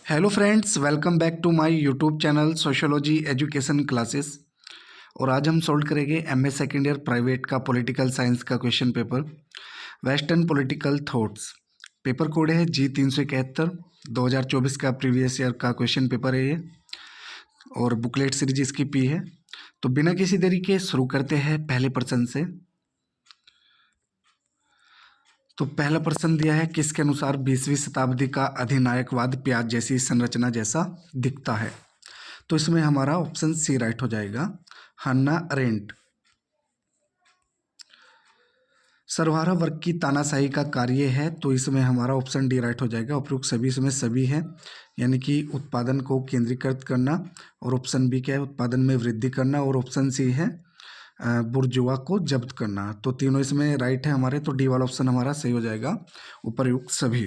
Hello friends, welcome back to my YouTube channel sociology education classes. और आज हम solve करेंगे एमए सेकेंड ईयर प्राइवेट का political science का question paper western political thoughts. Paper code है G 371। 2024 का previous year का question paper है ये, और बुकलेट सीरीज इसकी पी है। तो बिना किसी देरी के शुरू करते हैं पहले प्रश्न से। तो पहला प्रश्न दिया है, किसके अनुसार 20वीं शताब्दी का अधिनायकवाद प्याज जैसी संरचना जैसा दिखता है। तो इसमें हमारा ऑप्शन सी राइट हो जाएगा, हन्ना अरेंट। सर्वहारा वर्ग की तानाशाही का कार्य है, तो इसमें हमारा ऑप्शन डी राइट हो जाएगा। उपयुक्त सभी इसमें सभी है, यानी कि उत्पादन को केंद्रीकृत करना। और ऑप्शन बी क्या है, उत्पादन में वृद्धि करना। और ऑप्शन सी है बुर्जुआ को जब्त करना। तो तीनों इसमें राइट है हमारे, तो डी वाला ऑप्शन हमारा सही हो जाएगा, उपयुक्त सभी।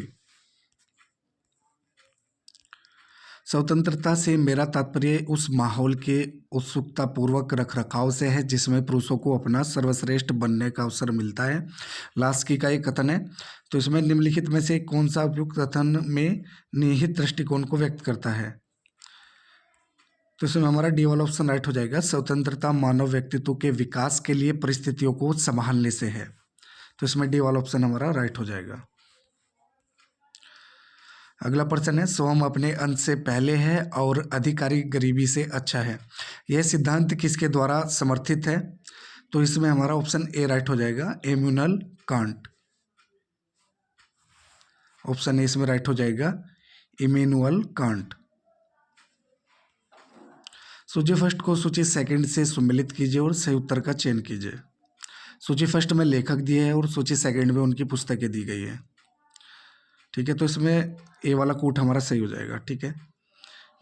स्वतंत्रता से मेरा तात्पर्य उस माहौल के उत्सुकतापूर्वक रखरखाव से है जिसमें पुरुषों को अपना सर्वश्रेष्ठ बनने का अवसर मिलता है। लास्की का एक कथन है। तो इसमें निम्नलिखित में से कौन सा उपयुक्त कथन में निहित दृष्टिकोण को व्यक्त करता है। तो इसमें हमारा डी वाला ऑप्शन राइट हो जाएगा, स्वतंत्रता मानव व्यक्तित्व के विकास के लिए परिस्थितियों को संभालने से है। तो इसमें डी वाला ऑप्शन हमारा राइट हो जाएगा। अगला प्रश्न है, स्वयं अपने अंत से पहले है और अधिकारी गरीबी से अच्छा है। यह सिद्धांत किसके द्वारा समर्थित है। तो इसमें हमारा ऑप्शन ए राइट हो जाएगा, इमैनुअल कांट। ऑप्शन ए इसमें राइट हो जाएगा, इमैनुअल कांट। सूची फर्स्ट को सूची सेकंड से सम्मिलित कीजिए और सही उत्तर का चयन कीजिए। सूची फर्स्ट में लेखक दिए हैं और सूची सेकंड में उनकी पुस्तकें दी गई है। ठीक है, तो इसमें ए वाला कूट हमारा सही हो जाएगा। ठीक है,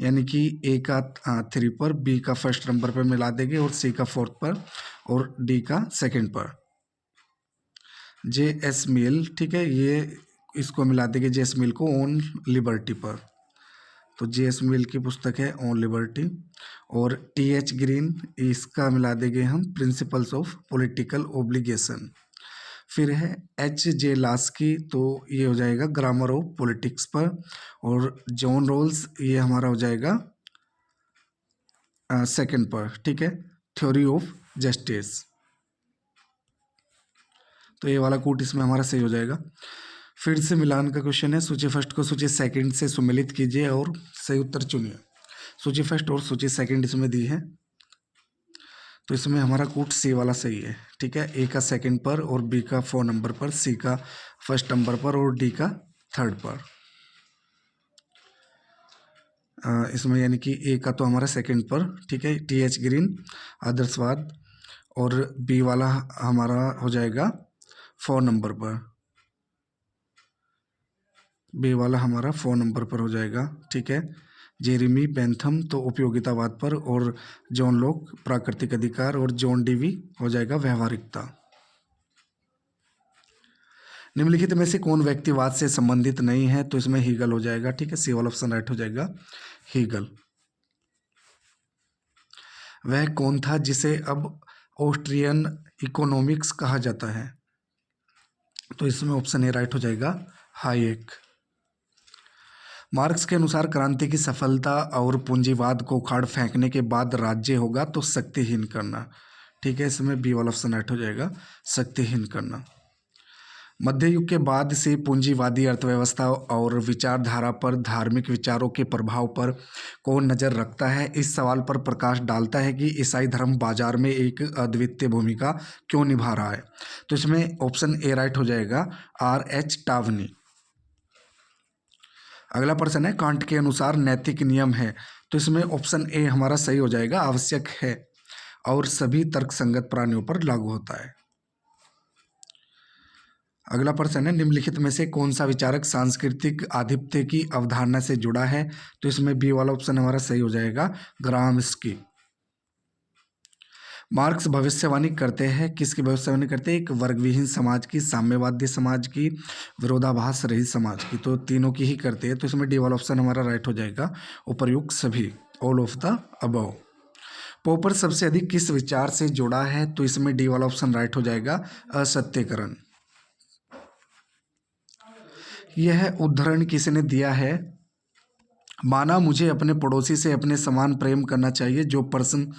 यानी कि ए का 3 पर, बी का फर्स्ट नंबर पर मिला देंगे और सी का 4th पर और डी का सेकंड पर। J.S. मिल, ठीक है, ये इसको मिला देंगे J.S. मिल को ऑन लिबर्टी पर। तो J.S. मिल की पुस्तक है ऑन लिबर्टी। और T.H. ग्रीन, इसका मिला देंगे हम प्रिंसिपल्स ऑफ पॉलिटिकल ओब्लिगेशन। फिर है H.J. लास्की, तो ये हो जाएगा ग्रामर ऑफ पॉलिटिक्स पर। और जॉन रोल्स, ये हमारा हो जाएगा सेकंड पर। ठीक है, थ्योरी ऑफ जस्टिस। तो ये वाला कूट इसमें हमारा सही हो जाएगा। फिर से मिलान का क्वेश्चन है, सूची फर्स्ट को सूची सेकंड से सम्मिलित कीजिए और सही उत्तर चुनिए। सूची फर्स्ट और सूची सेकंड इसमें दी है, तो इसमें हमारा कूट सी वाला सही है। ठीक है, ए का सेकंड पर और बी का 4 नंबर पर, सी का फर्स्ट नंबर पर और डी का 3rd पर। इसमें यानी कि ए का तो हमारा सेकंड पर। ठीक है, T.H. ग्रीन आदर्शवाद। और बी वाला हमारा हो जाएगा 4 नंबर पर। बी वाला हमारा 4 नंबर पर हो जाएगा। ठीक है, जेरेमी बेंथम तो उपयोगितावाद पर, और जॉन लॉक प्राकृतिक अधिकार, और जॉन डीवी हो जाएगा व्यवहारिकता। निम्नलिखित में से कौन व्यक्तिवाद से संबंधित नहीं है। तो इसमें हीगल हो जाएगा। ठीक है, सी वाला ऑप्शन राइट हो जाएगा, हीगल। वह कौन था जिसे अब ऑस्ट्रियन इकोनॉमिक्स कहा जाता है। तो इसमें ऑप्शन ए राइट हो जाएगा, हायेक। मार्क्स के अनुसार क्रांति की सफलता और पूंजीवाद को उखाड़ फेंकने के बाद राज्य होगा तो शक्तिहीन करना। ठीक है, इसमें बी वाला ऑप्शन राइट हो जाएगा, शक्तिहीन करना। मध्य युग के बाद से पूंजीवादी अर्थव्यवस्था और विचारधारा पर धार्मिक विचारों के प्रभाव पर कौन नज़र रखता है। इस सवाल पर प्रकाश डालता है कि ईसाई धर्म बाजार में एक अद्वितीय भूमिका क्यों निभा रहा है। तो इसमें ऑप्शन ए राइट हो जाएगा, R.H. टावनी। अगला प्रश्न है, कांट के अनुसार नैतिक नियम है। तो इसमें ऑप्शन ए हमारा सही हो जाएगा, आवश्यक है और सभी तर्कसंगत प्राणियों पर लागू होता है। अगला प्रश्न है, निम्नलिखित में से कौन सा विचारक सांस्कृतिक आधिपत्य की अवधारणा से जुड़ा है। तो इसमें बी वाला ऑप्शन हमारा सही हो जाएगा, ग्राम्स्की। मार्क्स भविष्यवाणी करते हैं, किसकी भविष्यवाणी करते हैं, एक वर्गविहीन समाज की, साम्यवादी समाज की, विरोधाभास रहित समाज की। तो तीनों की ही करते हैं। तो इसमें डी वाला ऑप्शन हमारा राइट हो जाएगा, उपयुक्त सभी, all of the above. Popper सबसे अधिक किस विचार से जुड़ा है। तो इसमें डी वाला ऑप्शन राइट हो जाएगा, असत्यकरण। यह उद्धरण किसने दिया है। माना मुझे अपने पड़ोसी से अपने समान प्रेम करना चाहिए। जो पर्सन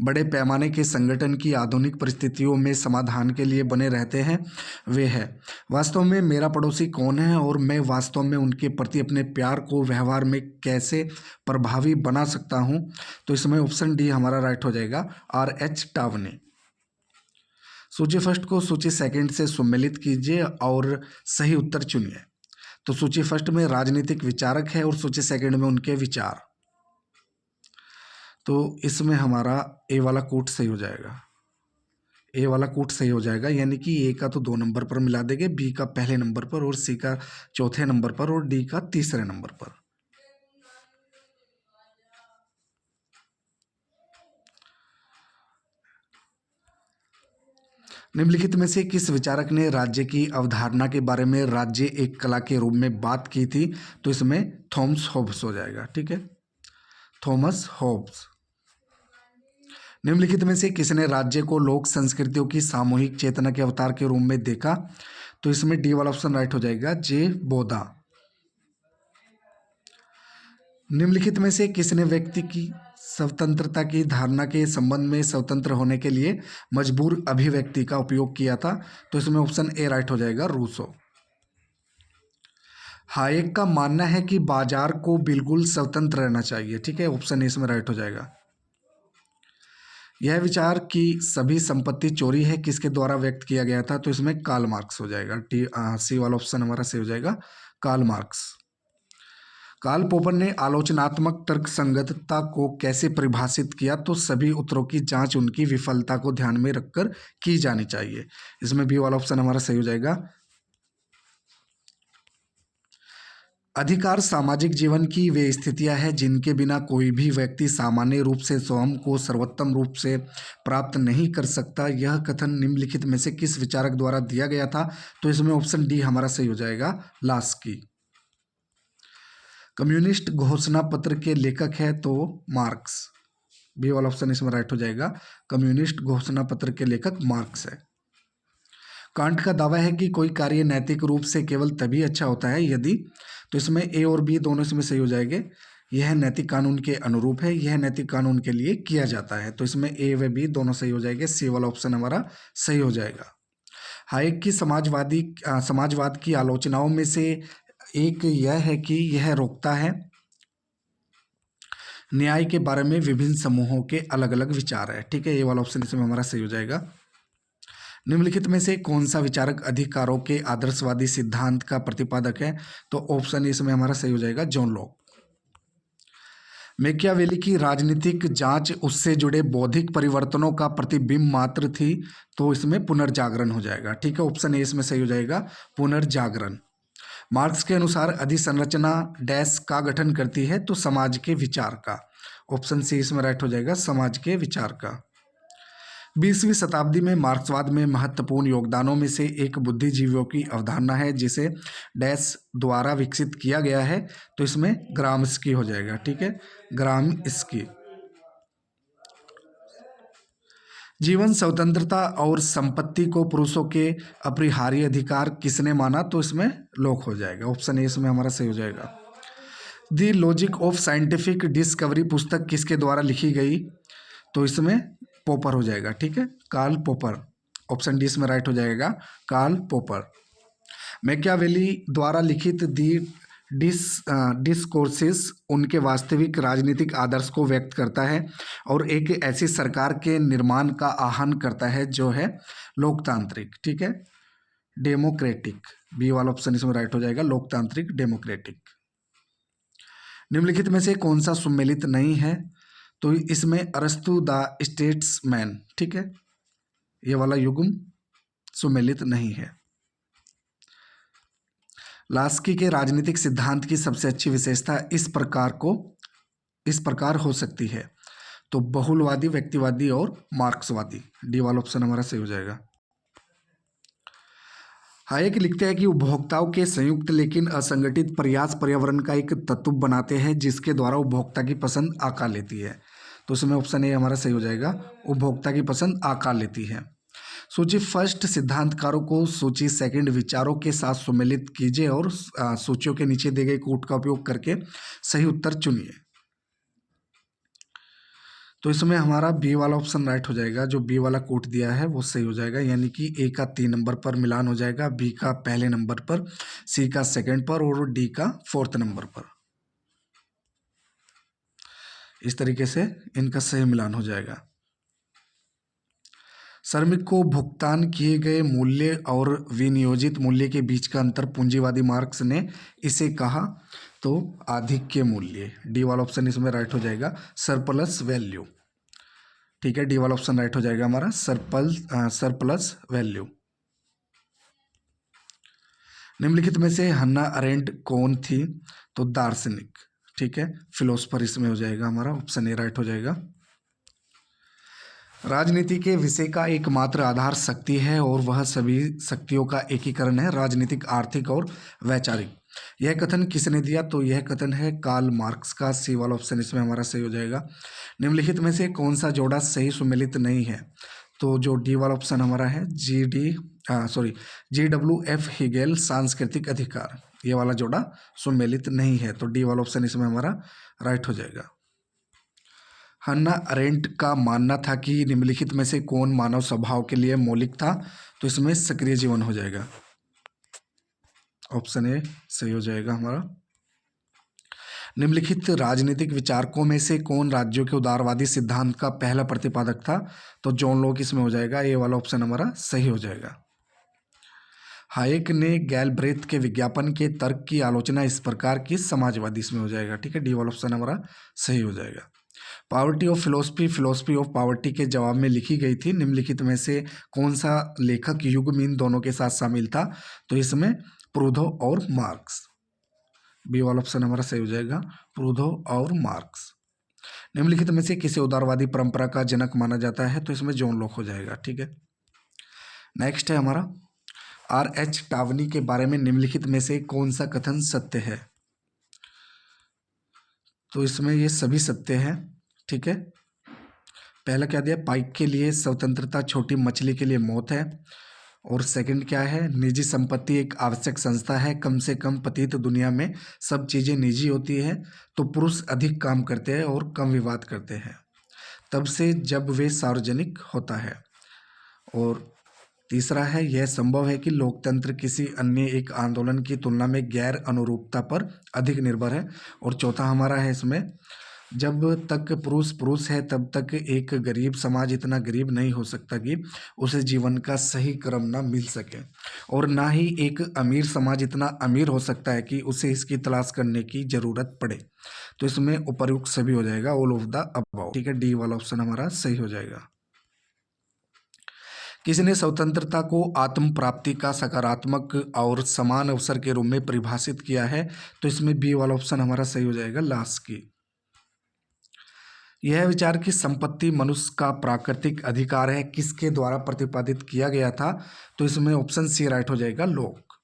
बड़े पैमाने के संगठन की आधुनिक परिस्थितियों में समाधान के लिए बने रहते हैं वे है। वास्तव में मेरा पड़ोसी कौन है और मैं वास्तव में उनके प्रति अपने प्यार को व्यवहार में कैसे प्रभावी बना सकता हूँ। तो इसमें ऑप्शन डी हमारा राइट हो जाएगा, R.H. टावने। सूची फर्स्ट को सूची सेकंड से सम्मिलित कीजिए और सही उत्तर चुनिए। तो सूची फर्स्ट में राजनीतिक विचारक है और सूची सेकंड में उनके विचार। तो इसमें हमारा ए वाला कोट सही हो जाएगा, ए वाला कोट सही हो जाएगा, यानी कि ए का तो 2 नंबर पर मिला देंगे, बी का पहले नंबर पर और सी का चौथे नंबर पर और डी का तीसरे नंबर पर। निम्नलिखित में से किस विचारक ने राज्य की अवधारणा के बारे में राज्य एक कला के रूप में बात की थी। तो इसमें थॉमस हॉब्स हो जाएगा, ठीक है, थॉमस हॉब्स। निम्नलिखित में से किसने राज्य को लोक संस्कृतियों की सामूहिक चेतना के अवतार के रूप में देखा। तो इसमें डी वाला ऑप्शन राइट हो जाएगा, जे बोधा। निम्नलिखित में से किसने व्यक्ति की स्वतंत्रता की धारणा के संबंध में स्वतंत्र होने के लिए मजबूर अभिव्यक्ति का उपयोग किया था। तो इसमें ऑप्शन ए राइट हो जाएगा, रूसो। हायेक का मानना है कि बाजार को बिल्कुल स्वतंत्र रहना चाहिए, ठीक है, ऑप्शन ए इसमें राइट हो जाएगा। यह विचार कि सभी संपत्ति चोरी है किसके द्वारा व्यक्त किया गया था। तो इसमें कार्ल मार्क्स हो जाएगा, सी वाला ऑप्शन हमारा सही हो जाएगा, कार्ल मार्क्स। कार्ल पॉपर ने आलोचनात्मक तर्कसंगतता को कैसे परिभाषित किया। तो सभी उत्तरों की जांच उनकी विफलता को ध्यान में रखकर की जानी चाहिए। इसमें बी वाला ऑप्शन हमारा सही हो जाएगा। अधिकार सामाजिक जीवन की वे स्थितियां हैं जिनके बिना कोई भी व्यक्ति सामान्य रूप से स्वयं को सर्वोत्तम रूप से प्राप्त नहीं कर सकता। यह कथन निम्नलिखित में से किस विचारक द्वारा दिया गया था। तो इसमें ऑप्शन डी हमारा सही हो जाएगा, लास्की। कम्युनिस्ट घोषणा पत्र के लेखक है तो मार्क्स, बी वाला ऑप्शन इसमें राइट हो जाएगा, कम्युनिस्ट घोषणा पत्र के लेखक मार्क्स है। कांट का दावा है कि कोई कार्य नैतिक रूप से केवल तभी अच्छा होता है यदि। तो इसमें ए और बी दोनों इसमें सही हो जाएंगे। यह नैतिक कानून के अनुरूप है, यह नैतिक कानून के लिए किया जाता है। तो इसमें ए व बी दोनों सही हो जाएंगे, सी वाला ऑप्शन हमारा सही हो जाएगा। हायेक की समाजवाद की आलोचनाओं में से एक यह है कि यह रोकता है न्याय के बारे में विभिन्न समूहों के अलग अलग विचार है, ठीक है, ये वाला ऑप्शन इसमें हमारा सही हो जाएगा। निम्नलिखित में से कौन सा विचारक अधिकारों के आदर्शवादी सिद्धांत का प्रतिपादक है। तो ऑप्शन इसमें हमारा सही हो जाएगा, जॉन लॉक। मैकियावेली की राजनीतिक जांच उससे जुड़े बौद्धिक परिवर्तनों का प्रतिबिंब मात्र थी। तो इसमें पुनर्जागरण हो जाएगा, ठीक है, ऑप्शन ए इसमें सही हो जाएगा, पुनर्जागरण। मार्क्स के अनुसार अधिसंरचना डैश का गठन करती है। तो समाज के विचार का, ऑप्शन सी इसमें राइट हो जाएगा, समाज के विचार का। 20वीं शताब्दी में मार्क्सवाद में महत्वपूर्ण योगदानों में से एक बुद्धिजीवियों की अवधारणा है जिसे डैश द्वारा विकसित किया गया है। तो इसमें ग्राम्स्की हो जाएगा, ठीक है, ग्राम्स्की। जीवन स्वतंत्रता और संपत्ति को पुरुषों के अपरिहार्य अधिकार किसने माना। तो इसमें लॉक हो जाएगा, ऑप्शन ए इसमें हमारा सही हो जाएगा। The logic of scientific discovery पुस्तक किसके द्वारा लिखी गई। तो इसमें पॉपर हो जाएगा, ठीक है, कार्ल पॉपर, ऑप्शन डी इसमें राइट हो जाएगा, कार्ल पॉपर। मैकियावेली द्वारा लिखित दी डिस्कोर्सेस उनके वास्तविक राजनीतिक आदर्श को व्यक्त करता है और एक ऐसी सरकार के निर्माण का आह्वान करता है जो है लोकतांत्रिक, ठीक है, डेमोक्रेटिक। बी वाला ऑप्शन इसमें राइट हो जाएगा, लोकतांत्रिक डेमोक्रेटिक। निम्नलिखित में से कौन सा सम्मिलित नहीं है। तो इसमें अरस्तु द स्टेट्समैन, ठीक है, ये वाला युग्म सम्मिलित नहीं है। लास्की के राजनीतिक सिद्धांत की सबसे अच्छी विशेषता इस प्रकार हो सकती है। तो बहुलवादी, व्यक्तिवादी और मार्क्सवादी, डी वाला ऑप्शन हमारा सही हो जाएगा। हायेक लिखते हैं कि उपभोक्ताओं के संयुक्त लेकिन असंगठित प्रयास पर्यावरण का एक तत्व बनाते हैं जिसके द्वारा उपभोक्ता की पसंद आकार लेती है। तो उसमें ऑप्शन ए हमारा सही हो जाएगा, उपभोक्ता की पसंद आकार लेती है। सूची फर्स्ट सिद्धांतकारों को सूची सेकंड विचारों के साथ सम्मिलित कीजिए और सूचियों के नीचे दिए गए कोट का उपयोग करके सही उत्तर चुनिए। तो इसमें हमारा बी वाला ऑप्शन राइट हो जाएगा, जो बी वाला कोट दिया है वो सही हो जाएगा, यानी कि ए का 3 नंबर पर मिलान हो जाएगा, बी का पहले नंबर पर, सी का सेकंड पर और डी का 4th नंबर पर। इस तरीके से इनका सही मिलान हो जाएगा। श्रमिक को भुगतान किए गए मूल्य और विनियोजित मूल्य के बीच का अंतर पूंजीवादी मार्क्स ने इसे कहा, तो आधिक्य मूल्य। डी वाला ऑप्शन इसमें राइट हो जाएगा, सरप्लस वैल्यू। ठीक है, डी वाला ऑप्शन राइट हो जाएगा हमारा, सरप्लस वैल्यू। निम्नलिखित में से हन्ना अरेंट कौन थी, तो दार्शनिक। ठीक है, फिलोसफर इसमें हो जाएगा हमारा, ऑप्शन ए राइट हो जाएगा। राजनीति के विषय का एकमात्र आधार शक्ति है और वह सभी शक्तियों का एकीकरण है, राजनीतिक, आर्थिक और वैचारिक। यह कथन किसने दिया, तो यह कथन है कार्ल मार्क्स का। सी वाला ऑप्शन इसमें हमारा सही हो जाएगा। निम्नलिखित में से कौन सा जोड़ा सही सुमेलित नहीं है, तो जो डी वाला ऑप्शन हमारा है, GWF हिगेल सांस्कृतिक अधिकार, ये वाला जोड़ा सुमेलित नहीं है, तो डी वाला ऑप्शन इसमें हमारा राइट हो जाएगा। हन्ना अरेंट का मानना था कि निम्नलिखित में से कौन मानव स्वभाव के लिए मौलिक था, तो इसमें सक्रिय जीवन हो जाएगा, ऑप्शन ए सही हो जाएगा हमारा। निम्नलिखित राजनीतिक विचारकों में से कौन राज्यों के उदारवादी सिद्धांत का पहला प्रतिपादक था, तो जॉन लॉक इसमें हो जाएगा, ये वाला ऑप्शन हमारा सही हो जाएगा। हायेक ने गैलब्रेथ के विज्ञापन के तर्क की आलोचना इस प्रकार की, समाजवादी इसमें हो जाएगा। ठीक है, डी वाला ऑप्शन हमारा सही हो जाएगा। Poverty of philosophy of poverty के जवाब में लिखी गई थी, निम्नलिखित में से कौन सा लेखक युग मीन दोनों के साथ शामिल था, तो इसमें प्रूदो और मार्क्स। बी वाला ऑप्शन हमारा सही हो जाएगा, प्रूदो और मार्क्स। निम्नलिखित में से किसे उदारवादी परंपरा का जनक माना जाता है, तो इसमें जॉन लॉक हो जाएगा। ठीक है, नेक्स्ट है हमारा R.H. टावनी के बारे में निम्नलिखित में से कौन सा कथन सत्य है, तो इसमें ये सभी सत्य है। ठीक है, पहला क्या दिया, पाइक के लिए स्वतंत्रता छोटी मछली के लिए मौत है, और सेकंड क्या है, निजी संपत्ति एक आवश्यक संस्था है, कम से कम पतित दुनिया में सब चीज़ें निजी होती है, तो पुरुष अधिक काम करते हैं और कम विवाद करते हैं तब से जब वे सार्वजनिक होता है, और तीसरा है, यह संभव है कि लोकतंत्र किसी अन्य एक आंदोलन की तुलना में गैर अनुरूपता पर अधिक निर्भर है, और चौथा हमारा है इसमें, जब तक पुरुष पुरुष है तब तक एक गरीब समाज इतना गरीब नहीं हो सकता कि उसे जीवन का सही क्रम ना मिल सके, और ना ही एक अमीर समाज इतना अमीर हो सकता है कि उसे इसकी तलाश करने की जरूरत पड़े, तो इसमें उपर्युक्त सभी हो जाएगा, ऑल ऑफ द अबव। ठीक है, डी वाला ऑप्शन हमारा सही हो जाएगा। किसने स्वतंत्रता को आत्म प्राप्ति का सकारात्मक और समान अवसर के रूप में परिभाषित किया है, तो इसमें बी वाला ऑप्शन हमारा सही हो जाएगा, लास्की। यह विचार की संपत्ति मनुष्य का प्राकृतिक अधिकार है, किसके द्वारा प्रतिपादित किया गया था, तो इसमें ऑप्शन सी राइट हो जाएगा, लोक।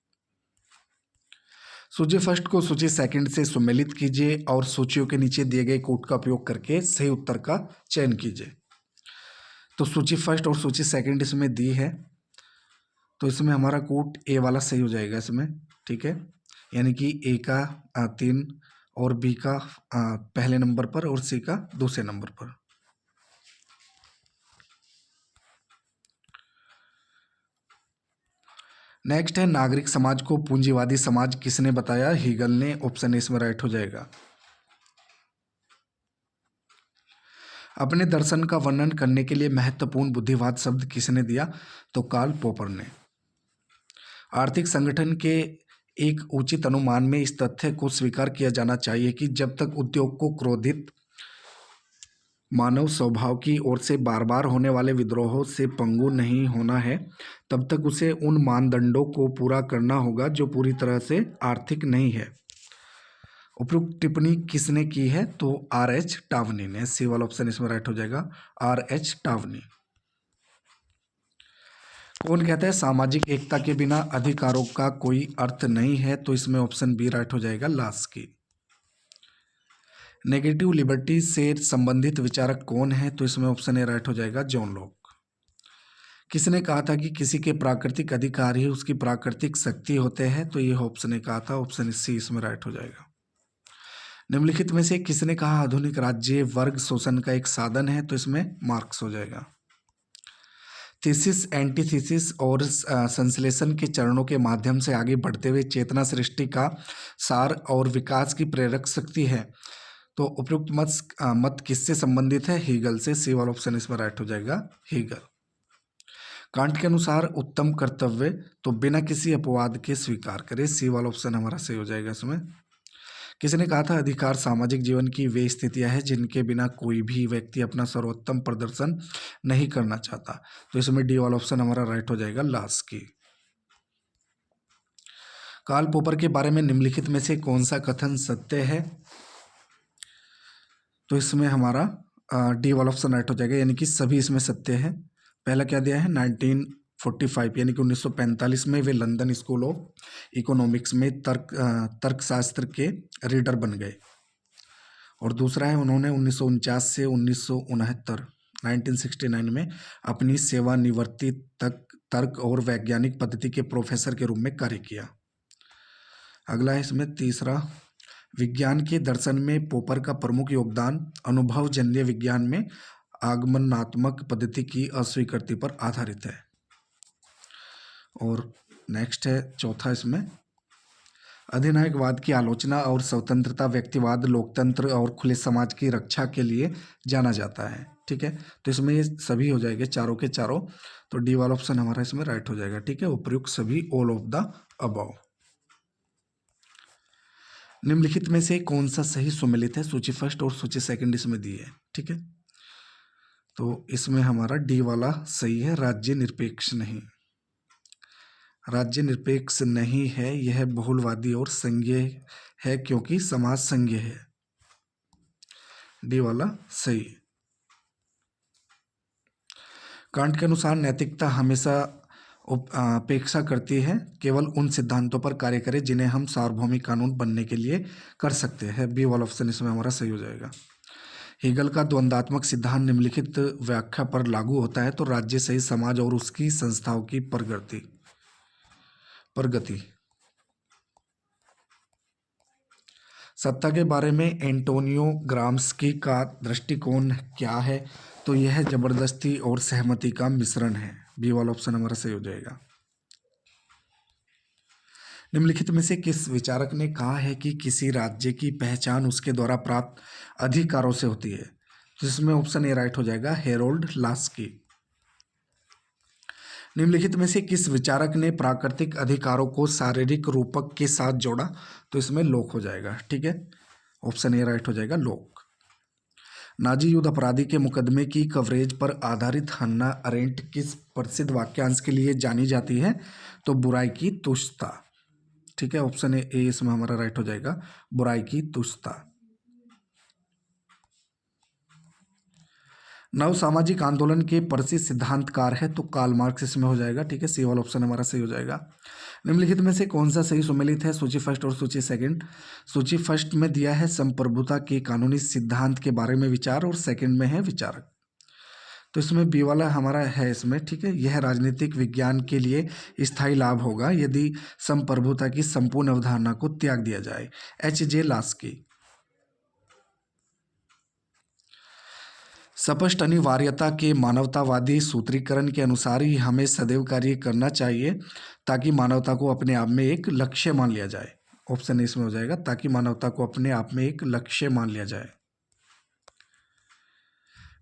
सूची फर्स्ट को सूची सेकंड से सुमेलित कीजिए और सूचियों के नीचे दिए गए कोड का उपयोग करके सही उत्तर का चयन कीजिए। तो सूची फर्स्ट और सूची सेकंड इसमें दी है, तो इसमें हमारा कोड ए वाला सही हो जाएगा इसमें। ठीक है, यानी कि ए का 3 और बी का पहले नंबर पर और सी का दूसरे नंबर पर। नेक्स्ट है, नागरिक समाज को पूंजीवादी समाज किसने बताया, हीगल ने, ऑप्शन इसमें राइट हो जाएगा। अपने दर्शन का वर्णन करने के लिए महत्वपूर्ण बुद्धिवाद शब्द किसने दिया, तो कार्ल पॉपर ने। आर्थिक संगठन के एक उचित अनुमान में इस तथ्य को स्वीकार किया जाना चाहिए कि जब तक उद्योग को क्रोधित मानव स्वभाव की ओर से बार बार होने वाले विद्रोहों से पंगु नहीं होना है, तब तक उसे उन मानदंडों को पूरा करना होगा जो पूरी तरह से आर्थिक नहीं है। उपयुक्त टिप्पणी किसने की है, तो R.H. टावनी ने। सी वाला ऑप्शन इसमें राइट हो जाएगा, R.H. टावनी। कौन कहता है सामाजिक एकता के बिना अधिकारों का कोई अर्थ नहीं है, तो इसमें ऑप्शन बी राइट हो जाएगा, लास्की। नेगेटिव लिबर्टी से संबंधित विचारक कौन है, तो इसमें ऑप्शन ए राइट हो जाएगा, जॉन लॉक। किसने कहा था कि किसी के प्राकृतिक अधिकार ही उसकी प्राकृतिक शक्ति होते हैं? तो ये ऑप्शन ने कहा था, ऑप्शन सी इसमें राइट हो जाएगा। निम्नलिखित में से किसने कहा आधुनिक राज्य वर्ग शोषण का एक साधन है? तो इसमें मार्क्स हो जाएगा। थीसिस, एंटीथीसिस और संश्लेषण के चरणों के माध्यम से आगे बढ़ते हुए चेतना सृष्टि का सार और विकास की प्रेरक शक्ति है। तो उपयुक्त मत किससे संबंधित है? हीगल से। सी वाला ऑप्शन इसमें राइट हो जाएगा, हीगल। कांट के अनुसार उत्तम कर्तव्य तो बिना किसी अपवाद के स्वीकार करे। सी वाला ऑप्शन हमारा सही हो जाएगा इसमें। किसने कहा था अधिकार सामाजिक जीवन की वे स्थितियां हैं जिनके बिना कोई भी व्यक्ति अपना सर्वोत्तम प्रदर्शन नहीं करना चाहता? तो इसमें डी वाला ऑप्शन हमारा राइट हो जाएगा, लास्की। कार्ल पॉपर के बारे में निम्नलिखित में से कौन सा कथन सत्य है? तो इसमें हमारा डी वाला ऑप्शन राइट हो जाएगा, यानी कि सभी इसमें सत्य है। पहला क्या दिया है? 1945 यानी कि 1945 में वे लंदन स्कूल ऑफ इकोनॉमिक्स में तर्कशास्त्र के रीडर बन गए। और दूसरा है उन्होंने 1949 से 1969 में अपनी सेवानिवृत्ति तक तर्क और वैज्ञानिक पद्धति के प्रोफेसर के रूप में कार्य किया। अगला है इसमें तीसरा, विज्ञान के दर्शन में पॉपर का प्रमुख योगदान अनुभवजन्य विज्ञान में आगमनात्मक पद्धति की अस्वीकृति पर आधारित है। और नेक्स्ट है चौथा, इसमें अधिनायकवाद की आलोचना और स्वतंत्रता, व्यक्तिवाद, लोकतंत्र और खुले समाज की रक्षा के लिए जाना जाता है। ठीक है, तो इसमें ये सभी हो जाएंगे चारों के चारों। तो डी वाला ऑप्शन हमारा इसमें राइट हो जाएगा। ठीक है, उपयुक्त सभी, ऑल ऑफ द अबव। निम्नलिखित में से कौन सा सही सुमेलित है? सूची फर्स्ट और सूची सेकंड इसमें दी है। ठीक है, तो इसमें हमारा डी वाला सही है, राज्य निरपेक्ष नहीं। राज्य निरपेक्ष नहीं है, यह बहुलवादी और संघीय है क्योंकि समाज संघीय है। डी वाला सही। कांट के अनुसार नैतिकता हमेशा अपेक्षा करती है केवल उन सिद्धांतों पर कार्य करे जिन्हें हम सार्वभौमिक कानून बनने के लिए कर सकते हैं। बी वाला ऑप्शन इसमें हमारा सही हो जाएगा। हेगल का द्वंद्वात्मक सिद्धांत निम्नलिखित व्याख्या पर लागू होता है तो राज्य सही समाज और उसकी संस्थाओं की प्रगति। सत्ता के बारे में एंटोनियो ग्राम्स्की का दृष्टिकोण क्या है? तो यह जबरदस्ती और सहमति का मिश्रण है। बी वाला ऑप्शन हमारा सही हो जाएगा। निम्नलिखित में से किस विचारक ने कहा है कि किसी राज्य की पहचान उसके द्वारा प्राप्त अधिकारों से होती है? तो इसमें ऑप्शन ए राइट हो जाएगा, हेरोल्ड लास्की। निम्नलिखित में से किस विचारक ने प्राकृतिक अधिकारों को शारीरिक रूपक के साथ जोड़ा? तो इसमें लोक हो जाएगा। ठीक है, ऑप्शन ए राइट हो जाएगा, लोक। नाजी युद्ध अपराधी के मुकदमे की कवरेज पर आधारित हन्ना अरेंट किस प्रसिद्ध वाक्यांश के लिए जानी जाती है? तो बुराई की तुच्छता। ठीक है, ऑप्शन ए इसमें हमारा राइट हो जाएगा, बुराई की तुच्छता। नव सामाजिक आंदोलन के प्रसिद्ध सिद्धांतकार है तो कार्ल मार्क्स इसमें हो जाएगा। ठीक है, सी वाला ऑप्शन हमारा सही हो जाएगा। निम्नलिखित में से कौन सा सही सुमेलित है? सूची फर्स्ट और सूची सेकंड। सूची फर्स्ट में दिया है संप्रभुता के कानूनी सिद्धांत के बारे में विचार और सेकंड में है विचारक। तो इसमें बी वाला हमारा है इसमें। ठीक है, यह राजनीतिक विज्ञान के लिए स्थायी लाभ होगा यदि संप्रभुता की संपूर्ण अवधारणा को त्याग दिया जाए। एच.जे. लास्की। स्पष्ट अनिवार्यता के मानवतावादी सूत्रीकरण के अनुसार ही हमें सदैव कार्य करना चाहिए ताकि मानवता को अपने आप में एक लक्ष्य मान लिया जाए। ऑप्शन इसमें हो जाएगा, ताकि मानवता को अपने आप में एक लक्ष्य मान लिया जाए।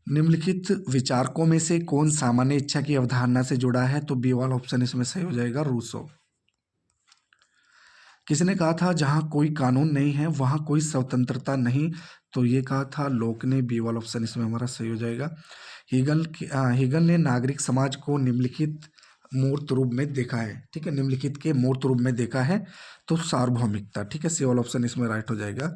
निम्नलिखित विचारकों में से कौन सामान्य इच्छा की अवधारणा से जुड़ा है? तो बी वाला ऑप्शन इसमें सही हो जाएगा, रूसो। किसने कहा था जहां कोई कानून नहीं है वहां कोई स्वतंत्रता नहीं? तो ये कहा था लोक ने। बी वाला ऑप्शन इसमें हमारा सही हो जाएगा। हीगल ने नागरिक समाज को निम्नलिखित मूर्त रूप में देखा है। ठीक है, निम्नलिखित के मूर्त रूप में देखा है तो सार्वभौमिकता। ठीक है, सी वाला ऑप्शन इसमें राइट हो जाएगा।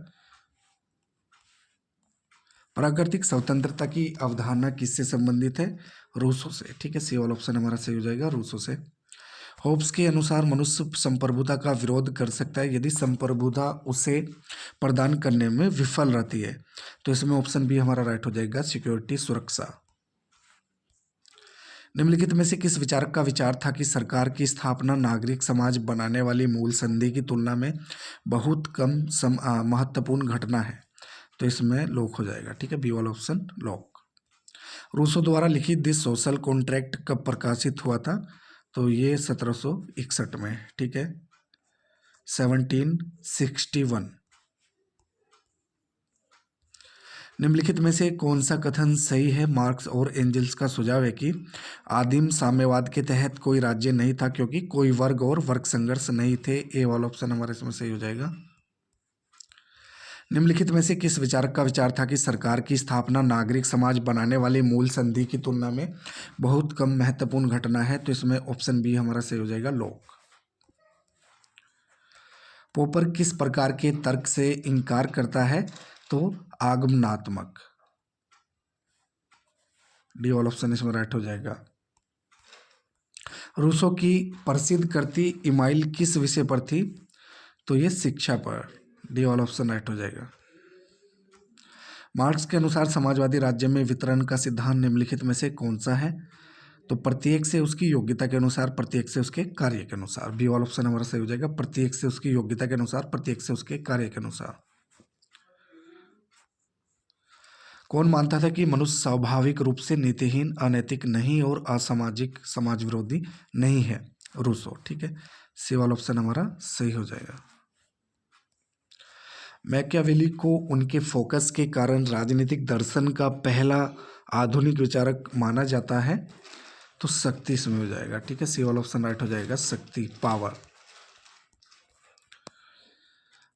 प्राकृतिक स्वतंत्रता की अवधारणा किससे संबंधित है? रूसो से। ठीक है, सी वाला ऑप्शन हमारा सही हो जाएगा, रूसो से। होब्स के अनुसार मनुष्य संप्रभुता का विरोध कर सकता है यदि संप्रभुता उसे प्रदान करने में विफल रहती है। तो इसमें ऑप्शन बी हमारा राइट हो जाएगा, सिक्योरिटी, सुरक्षा। निम्नलिखित में से किस विचारक का विचार था कि सरकार की स्थापना नागरिक समाज बनाने वाली मूल संधि की तुलना में बहुत कम महत्वपूर्ण घटना है? तो इसमें लॉक हो जाएगा, ठीक है, बी वाला ऑप्शन लॉक। रूसो द्वारा लिखित द सोशल कॉन्ट्रैक्ट कब प्रकाशित हुआ था? तो ये 1761 में, ठीक है, 1761। निम्नलिखित में से कौन सा कथन सही है? मार्क्स और एंजल्स का सुझाव है कि आदिम साम्यवाद के तहत कोई राज्य नहीं था क्योंकि कोई वर्ग और वर्ग संघर्ष नहीं थे। ए वाला ऑप्शन हमारे इसमें सही हो जाएगा। निम्नलिखित में से किस विचारक का विचार था कि सरकार की स्थापना नागरिक समाज बनाने वाली मूल संधि की तुलना में बहुत कम महत्वपूर्ण घटना है? तो इसमें ऑप्शन बी हमारा सही हो जाएगा, लॉक। पोपर किस प्रकार के तर्क से इनकार करता है? तो आगमनात्मक। डी वाला ऑप्शन इसमें राइट हो जाएगा। रूसो की प्रसिद्ध कृति इमाइल किस विषय पर थी? तो ये शिक्षा पर। डी वाला ऑप्शन राइट हो जाएगा। मार्क्स के अनुसार समाजवादी राज्य में वितरण का सिद्धांत निम्नलिखित में से कौन सा है? तो प्रत्येक से उसकी योग्यता के अनुसार, प्रत्येक से उसके कार्य के अनुसार। बी वाला ऑप्शन हमारा सही हो जाएगा, प्रत्येक से उसकी योग्यता के अनुसार, प्रत्येक से उसके कार्य के अनुसार। कौन मानता था कि मनुष्य स्वाभाविक रूप से नीतिहीन, अनैतिक नहीं और असामाजिक, समाज विरोधी नहीं है? रूसो, ठीक है, सी वाला ऑप्शन हमारा सही हो जाएगा। मैकियावेली को उनके फोकस के कारण राजनीतिक दर्शन का पहला आधुनिक विचारक माना जाता है? तो शक्ति इसमें हो जाएगा, ठीक है, सी वाला ऑप्शन राइट हो जाएगा, शक्ति, पावर।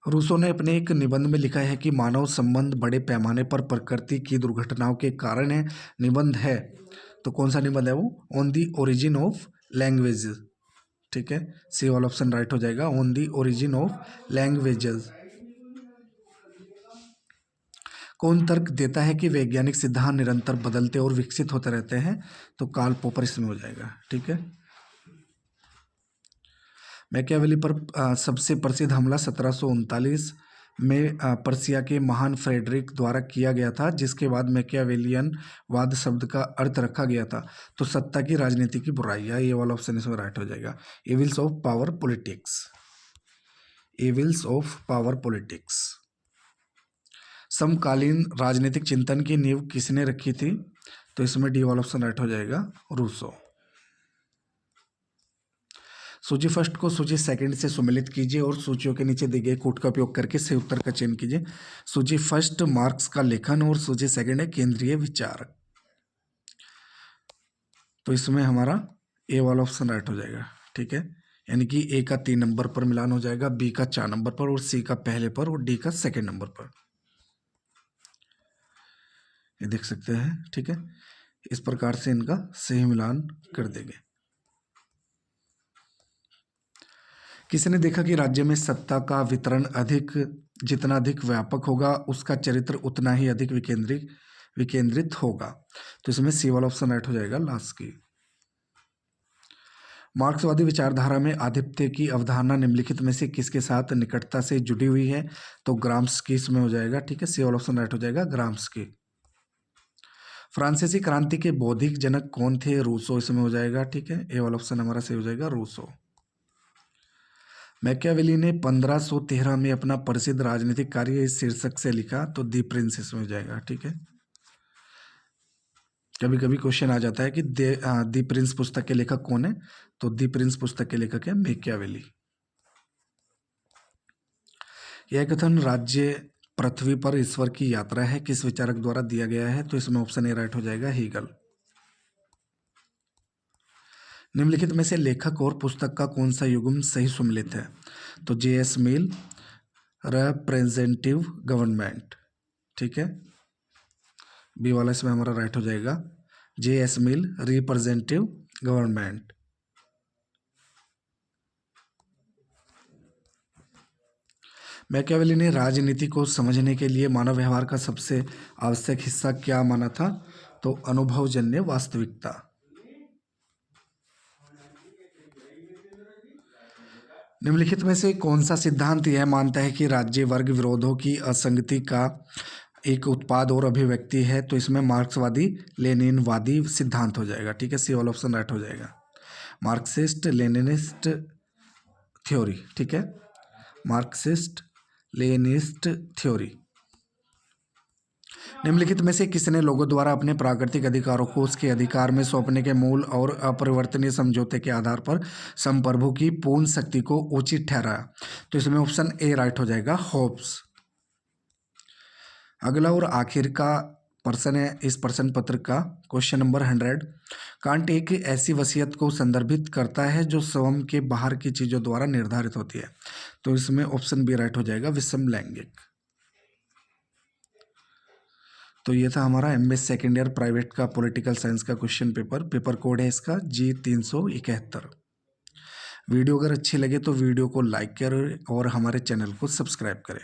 रूसो ने अपने एक निबंध में लिखा है कि मानव संबंध बड़े पैमाने पर प्रकृति की दुर्घटनाओं के कारण है। निबंध है तो कौन सा निबंध है वो? On the origin of language, ठीक है, सी वाला ऑप्शन राइट हो जाएगा, on the origin of languages. कौन तर्क देता है कि वैज्ञानिक सिद्धांत निरंतर बदलते और विकसित होते रहते हैं? तो कार्ल पॉपर इसमें हो जाएगा, ठीक है। मैकियावेली पर सबसे प्रसिद्ध हमला 1739 में पर्सिया के महान फ्रेडरिक द्वारा किया गया था, जिसके बाद मैकियावेलियन वाद शब्द का अर्थ रखा गया था। तो सत्ता की राजनीति की बुराइयां, ये वाला ऑप्शन इसमें राइट हो जाएगा, evils of power politics, evils of power politics. समकालीन राजनीतिक चिंतन की नींव किसने रखी थी? तो इसमें डी वाला ऑप्शन राइट हो जाएगा, रूसो। सूची फर्स्ट को सूची सेकंड से सुमेलित कीजिए और सूचियों के नीचे दिए गए कोड का उपयोग करके सही उत्तर का चयन कीजिए। सूची फर्स्ट मार्क्स का लेखन और सूची सेकंड है केंद्रीय विचारक। तो इसमें हमारा ए वाला ऑप्शन राइट हो जाएगा, ठीक है, यानी कि ए का 3 नंबर पर मिलान हो जाएगा, बी का 4 नंबर पर और सी का पहले पर और डी का सेकेंड नंबर पर। ये देख सकते हैं, ठीक है, इस प्रकार से इनका सही मिलान कर देंगे। किसी ने देखा कि राज्य में सत्ता का वितरण जितना अधिक व्यापक होगा उसका चरित्र उतना ही अधिक विकेंद्रित होगा। तो इसमें सी वाला ऑप्शन राइट हो जाएगा, लास्ट की। मार्क्सवादी विचारधारा में आधिपत्य की अवधारणा निम्नलिखित में से किसके साथ निकटता से जुड़ी हुई है? तो ग्राम्स्की इसमें हो जाएगा, ठीक है, सी वाला ऑप्शन राइट हो जाएगा, ग्राम्स्की। फ्रांसीसी क्रांति के बौद्धिक जनक कौन थे? रूसो इसमें हो जाएगा, ठीक है, ए वाला ऑप्शन हमारा सही हो जाएगा, रूसो। मैकियावेली ने 1513 में अपना प्रसिद्ध राजनीतिक कार्य इस शीर्षक से लिखा, तो दी प्रिंस इसमें हो जाएगा, ठीक है। कभी कभी क्वेश्चन आ जाता है कि दी प्रिंस पुस्तक के लेखक कौन है? तो दी प्रिंस पुस्तक के लेखक है मैकियावेली। यह कथन राज्य पृथ्वी पर ईश्वर की यात्रा है किस विचारक द्वारा दिया गया है? तो इसमें ऑप्शन ए राइट हो जाएगा, हीगल। निम्नलिखित में से लेखक और पुस्तक का कौन सा युग्म सही सुमेलित है? तो जे.एस. मिल, रिप्रेजेंटेटिव गवर्नमेंट, ठीक है, बी वाला इसमें हमारा राइट हो जाएगा, जे.एस. मिल, रिप्रेजेंटेटिव गवर्नमेंट। मैकियावेली ने राजनीति को समझने के लिए मानव व्यवहार का सबसे आवश्यक हिस्सा क्या माना था? तो अनुभवजन्य वास्तविकता। निम्नलिखित में से कौन सा सिद्धांत यह मानता है कि राज्य वर्ग विरोधों की असंगति का एक उत्पाद और अभिव्यक्ति है, तो इसमें मार्क्सवादी लेनिनवादी सिद्धांत हो जाएगा। ठीक है, सी वाला ऑप्शन राइट हो जाएगा। Marxist Leninist theory. ठीक है, मार्क्सिस्ट लेनिनिस्ट थ्योरी। निम्नलिखित में से किसने लोगों द्वारा अपने प्राकृतिक अधिकारों को उसके अधिकार में सौंपने के मूल और अपरिवर्तनीय समझौते के आधार पर संप्रभु की पूर्ण शक्ति को उचित ठहराया? तो इसमें ऑप्शन ए राइट हो जाएगा, होब्स। अगला और आखिर का प्रश्न है इस प्रश्न पत्र का, क्वेश्चन नंबर 100। कांट एक ऐसी वसीयत को संदर्भित करता है जो स्वयं के बाहर की चीजों द्वारा निर्धारित होती है? तो इसमें ऑप्शन बी राइट हो जाएगा, विषम लैंगिक। तो ये था हमारा एमएस सेकेंड ईयर प्राइवेट का पॉलिटिकल साइंस का क्वेश्चन पेपर। पेपर कोड है इसका G371। वीडियो अगर अच्छी लगे तो वीडियो को लाइक करें और हमारे चैनल को सब्सक्राइब करें।